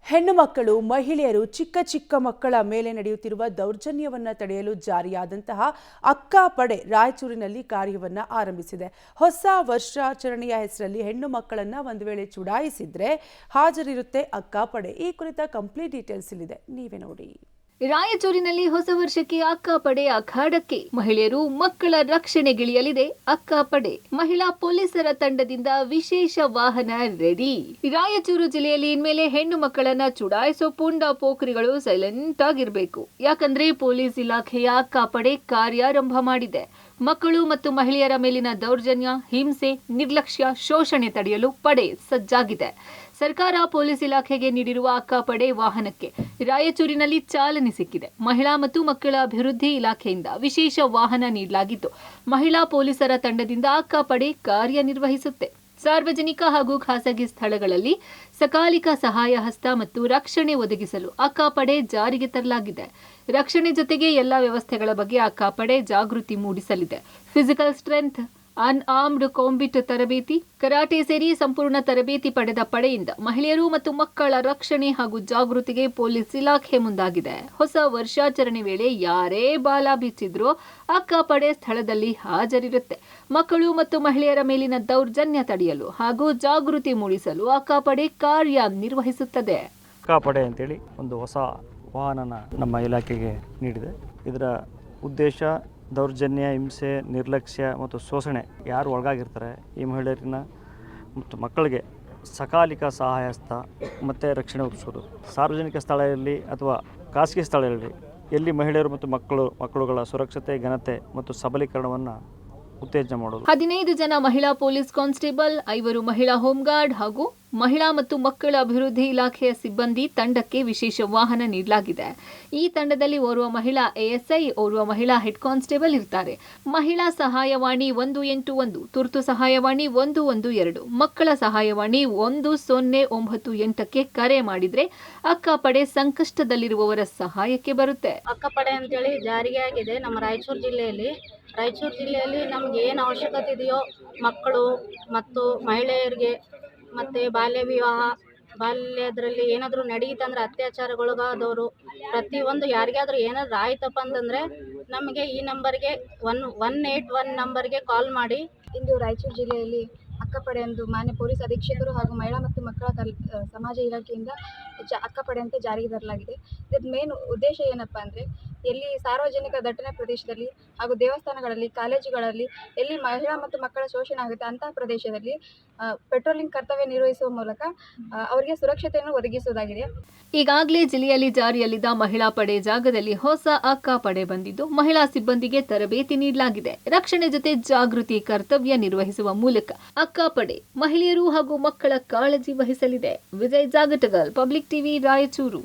ಹೆಣ್ಣು ಮಕ್ಕಳು ಮಹಿಳೆಯರು ಚಿಕ್ಕ ಚಿಕ್ಕ ಮಕ್ಕಳ ಮೇಲೆ ನಡೆಯುತ್ತಿರುವ ದೌರ್ಜನ್ಯವನ್ನು ತಡೆಯಲು ಜಾರಿಯಾದಂತಹ ಅಕ್ಕ ಪಡೆ ರಾಯಚೂರಿನಲ್ಲಿ ಕಾರ್ಯವನ್ನು ಆರಂಭಿಸಿದೆ. ಹೊಸ ವರ್ಷಾಚರಣೆಯ ಹೆಸರಲ್ಲಿ ಹೆಣ್ಣು ಮಕ್ಕಳನ್ನ ಒಂದು ವೇಳೆ ಚುಡಾಯಿಸಿದ್ರೆ ಹಾಜರಿರುತ್ತೆ ಅಕ್ಕ ಪಡೆ. ಈ ಕುರಿತ ಕಂಪ್ಲೀಟ್ ಡೀಟೇಲ್ಸ್ ಇಲ್ಲಿದೆ, ನೀವೇ ನೋಡಿ. ರಾಯಚೂರಿನಲ್ಲಿ ಹೊಸ ವರ್ಷಕ್ಕೆ ಅಕ್ಕ ಪಡೆ ಅಖಾಡಕ್ಕೆ. ಮಹಿಳೆಯರು ಮಕ್ಕಳ ರಕ್ಷಣೆಗಿಳಿಯಲಿದೆ ಅಕ್ಕ ಪಡೆ. ಮಹಿಳಾ ಪೊಲೀಸರ ತಂಡದಿಂದ ವಿಶೇಷ ವಾಹನ ರೆಡಿ. ರಾಯಚೂರು ಜಿಲ್ಲೆಯಲ್ಲಿ ಇನ್ಮೇಲೆ ಹೆಣ್ಣು ಮಕ್ಕಳನ್ನ ಚುಡಾಯಿಸೋ ಪುಂಡ ಪೋಖರಿಗಳು ಸೈಲೆಂಟ್ ಆಗಿರ್ಬೇಕು. ಯಾಕಂದ್ರೆ ಪೊಲೀಸ್ ಇಲಾಖೆಯ ಅಕ್ಕ ಪಡೆ ಕಾರ್ಯಾರಂಭ ಮಾಡಿದೆ. ಮಕ್ಕಳು ಮತ್ತು ಮಹಿಳೆಯರ ಮೇಲಿನ ದೌರ್ಜನ್ಯ, ಹಿಂಸೆ, ನಿರ್ಲಕ್ಷ್ಯ, ಶೋಷಣೆ ತಡೆಯಲು ಪಡೆ ಸಜ್ಜಾಗಿದೆ. ಸರ್ಕಾರ ಪೊಲೀಸ್ ಇಲಾಖೆಗೆ ನೀಡಿರುವ ಅಕ್ಕ ಪಡೆ ವಾಹನಕ್ಕೆ ರಾಯಚೂರಿನಲ್ಲಿ ಚಾಲನೆ ಸಿಕ್ಕಿದೆ. ಮಹಿಳಾ ಮತ್ತು ಮಕ್ಕಳ ಅಭಿವೃದ್ಧಿ ಇಲಾಖೆಯಿಂದ ವಿಶೇಷ ವಾಹನ ನೀಡಲಾಗಿದ್ದು, ಮಹಿಳಾ ಪೊಲೀಸರ ತಂಡದಿಂದ ಅಕ್ಕ ಪಡೆ ಕಾರ್ಯನಿರ್ವಹಿಸುತ್ತೆ. ಸಾರ್ವಜನಿಕ ಹಾಗೂ ಖಾಸಗಿ ಸ್ಥಳಗಳಲ್ಲಿ ಸಕಾಲಿಕ ಸಹಾಯ ಹಸ್ತ ಮತ್ತು ರಕ್ಷಣೆ ಒದಗಿಸಲು ಅಕ್ಕ ಪಡೆ ಜಾರಿಗೆ ತರಲಾಗಿದೆ. ರಕ್ಷಣೆ ಜೊತೆಗೆ ಎಲ್ಲಾ ವ್ಯವಸ್ಥೆಗಳ ಬಗ್ಗೆ ಅಕ್ಕ ಪಡೆ ಜಾಗೃತಿ ಮೂಡಿಸಲಿದೆ. ಫಿಸಿಕಲ್ ಸ್ಟ್ರೆಂತ್, ಅನ್ಆರ್ಮ್ಡ್ ಕಾಂಬಿಟ್ ತರಬೇತಿ, ಕರಾಟೆ ಸೇರಿ ಸಂಪೂರ್ಣ ತರಬೇತಿ ಪಡೆದ ಪಡೆಯಿಂದ ಮಹಿಳೆಯರು ಮತ್ತು ಮಕ್ಕಳ ರಕ್ಷಣೆ ಹಾಗೂ ಜಾಗೃತಿಗೆ ಪೊಲೀಸ್ ಇಲಾಖೆ ಮುಂದಾಗಿದೆ. ಹೊಸ ವರ್ಷಾಚರಣೆ ವೇಳೆ ಯಾರೇ ಬಾಲ ಬಿಚ್ಚಿದ್ರೂ ಅಕ್ಕ ಪಡೆ ಸ್ಥಳದಲ್ಲಿ ಹಾಜರಿರುತ್ತೆ. ಮಕ್ಕಳು ಮತ್ತು ಮಹಿಳೆಯರ ಮೇಲಿನ ದೌರ್ಜನ್ಯ ತಡೆಯಲು ಹಾಗೂ ಜಾಗೃತಿ ಮೂಡಿಸಲು ಅಕ್ಕ ಪಡೆ ಕಾರ್ಯ ನಿರ್ವಹಿಸುತ್ತದೆ. ಅಕ್ಕ ಪಡೆ ಅಂತೇಳಿ ಒಂದು ಹೊಸ ವಾಹನನ ನಮ್ಮ ಇಲಾಖೆಗೆ ನೀಡಿದೆ. ಇದರ ಉದ್ದೇಶ ದೌರ್ಜನ್ಯ, ಹಿಂಸೆ, ನಿರ್ಲಕ್ಷ್ಯ ಮತ್ತು ಶೋಷಣೆ ಯಾರು ಒಳಗಾಗಿರ್ತಾರೆ ಈ ಮಹಿಳೆಯರನ್ನ ಮತ್ತು ಮಕ್ಕಳಿಗೆ ಸಕಾಲಿಕ ಸಹಾಯ ಹಸ್ತ ಮತ್ತು ರಕ್ಷಣೆ ಒದಗಿಸೋದು. ಸಾರ್ವಜನಿಕ ಸ್ಥಳದಲ್ಲಿ ಅಥವಾ ಖಾಸಗಿ ಸ್ಥಳಗಳಲ್ಲಿ ಎಲ್ಲಿ ಮಹಿಳೆಯರು ಮತ್ತು ಮಕ್ಕಳುಗಳ ಸುರಕ್ಷತೆ, ಘನತೆ ಮತ್ತು ಸಬಲೀಕರಣವನ್ನು ಉತ್ತೇಜನ ಮಾಡೋದು. 15 ಜನ ಮಹಿಳಾ ಪೊಲೀಸ್ ಕಾನ್ಸ್ಟೇಬಲ್, 5 ಮಹಿಳಾ ಹೋಂಗಾರ್ಡ್ ಹಾಗೂ ಮಹಿಳಾ ಮತ್ತು ಮಕ್ಕಳ ಅಭಿವೃದ್ಧಿ ಇಲಾಖೆಯ ಸಿಬ್ಬಂದಿ ತಂಡಕ್ಕೆ ವಿಶೇಷ ವಾಹನ ನೀಡಲಾಗಿದೆ. ಈ ತಂಡದಲ್ಲಿ ಓರ್ವ ಮಹಿಳಾ ಎಎಸ್ಐ, ಓರ್ವ ಮಹಿಳಾ ಹೆಡ್ ಕಾನ್ಸ್ಟೇಬಲ್ ಇರ್ತಾರೆ. ಮಹಿಳಾ ಸಹಾಯವಾಣಿ 181, ತುರ್ತು ಸಹಾಯವಾಣಿ 112, ಮಕ್ಕಳ ಸಹಾಯವಾಣಿ 1098ಕ್ಕೆ ಕರೆ ಮಾಡಿದ್ರೆ ಅಕ್ಕ ಪಡೆ ಸಂಕಷ್ಟದಲ್ಲಿರುವವರ ಸಹಾಯಕ್ಕೆ ಬರುತ್ತೆ. ಅಕ್ಕ ಪಡೆ ಅಂತೇಳಿ ಜಾರಿಗೆ ಆಗಿದೆ ನಮ್ಮ ರಾಯಚೂರು ಜಿಲ್ಲೆಯಲ್ಲಿ ನಮ್ಗೆ ಏನು ಅವಶ್ಯಕತೆ ಇದೆಯೋ ಮಕ್ಕಳು ಮತ್ತು ಮಹಿಳೆಯರಿಗೆ ಮತ್ತು ಬಾಲ್ಯದ್ರಲ್ಲಿ ಏನಾದರೂ ನಡೀತಂದ್ರೆ ಅತ್ಯಾಚಾರಗೊಳಗಾದವರು ಪ್ರತಿಯೊಂದು ಯಾರಿಗಾದ್ರೂ ಏನಾದರೂ ಆಯ್ತಪ್ಪ ಅಂತಂದರೆ ನಮಗೆ ಈ ನಂಬರ್ಗೆ 181 ನಂಬರ್ಗೆ ಕಾಲ್ ಮಾಡಿ. ಇಂದು ರಾಯಚೂರು ಜಿಲ್ಲೆಯಲ್ಲಿ ಅಕ್ಕಪಡೆ ಎಂದು ಮಾನ್ಯ ಪೊಲೀಸ್ ಅಧೀಕ್ಷಕರು ಹಾಗೂ ಮಹಿಳಾ ಮತ್ತು ಮಕ್ಕಳ ಸಮಾಜ ಇಲಾಖೆಯಿಂದ ಅಕ್ಕಪಡೆ ಅಂತ ಜಾರಿಗೆ ತರಲಾಗಿದೆ. ಇದರ ಮೇನ್ ಉದ್ದೇಶ ಏನಪ್ಪ ಅಂದರೆ, ಎಲ್ಲಿ ಸಾರ್ವಜನಿಕ ದಟ್ಟಣೆ ಪ್ರದೇಶದಲ್ಲಿ ಹಾಗೂ ದೇವಸ್ಥಾನಗಳಲ್ಲಿ, ಕಾಲೇಜುಗಳಲ್ಲಿ ಎಲ್ಲಿ ಮಹಿಳಾ ಮತ್ತು ಮಕ್ಕಳ ಶೋಷಣೆ ಆಗುತ್ತೆ ಅಂತಹ ಪ್ರದೇಶದಲ್ಲಿ ಪೆಟ್ರೋಲಿಂಗ್ ಕರ್ತವ್ಯ ನಿರ್ವಹಿಸುವ ಮೂಲಕ ಅವರಿಗೆ ಸುರಕ್ಷತೆಯನ್ನು ಒದಗಿಸುವುದಾಗಿದೆ. ಈಗಾಗಲೇ ಜಿಲ್ಲೆಯಲ್ಲಿ ಜಾರಿಯಲ್ಲಿದ್ದ ಮಹಿಳಾ ಪಡೆ ಜಾಗದಲ್ಲಿ ಹೊಸ ಅಕ್ಕ ಪಡೆ ಬಂದಿದ್ದು, ಮಹಿಳಾ ಸಿಬ್ಬಂದಿಗೆ ತರಬೇತಿ ನೀಡಲಾಗಿದೆ. ರಕ್ಷಣೆ ಜೊತೆ ಜಾಗೃತಿ ಕರ್ತವ್ಯ ನಿರ್ವಹಿಸುವ ಮೂಲಕ ಅಕ್ಕ ಪಡೆ ಮಹಿಳೆಯರು ಹಾಗೂ ಮಕ್ಕಳ ಕಾಳಜಿ ವಹಿಸಲಿದೆ. Vijay Jagatagal, public TV, Raichur.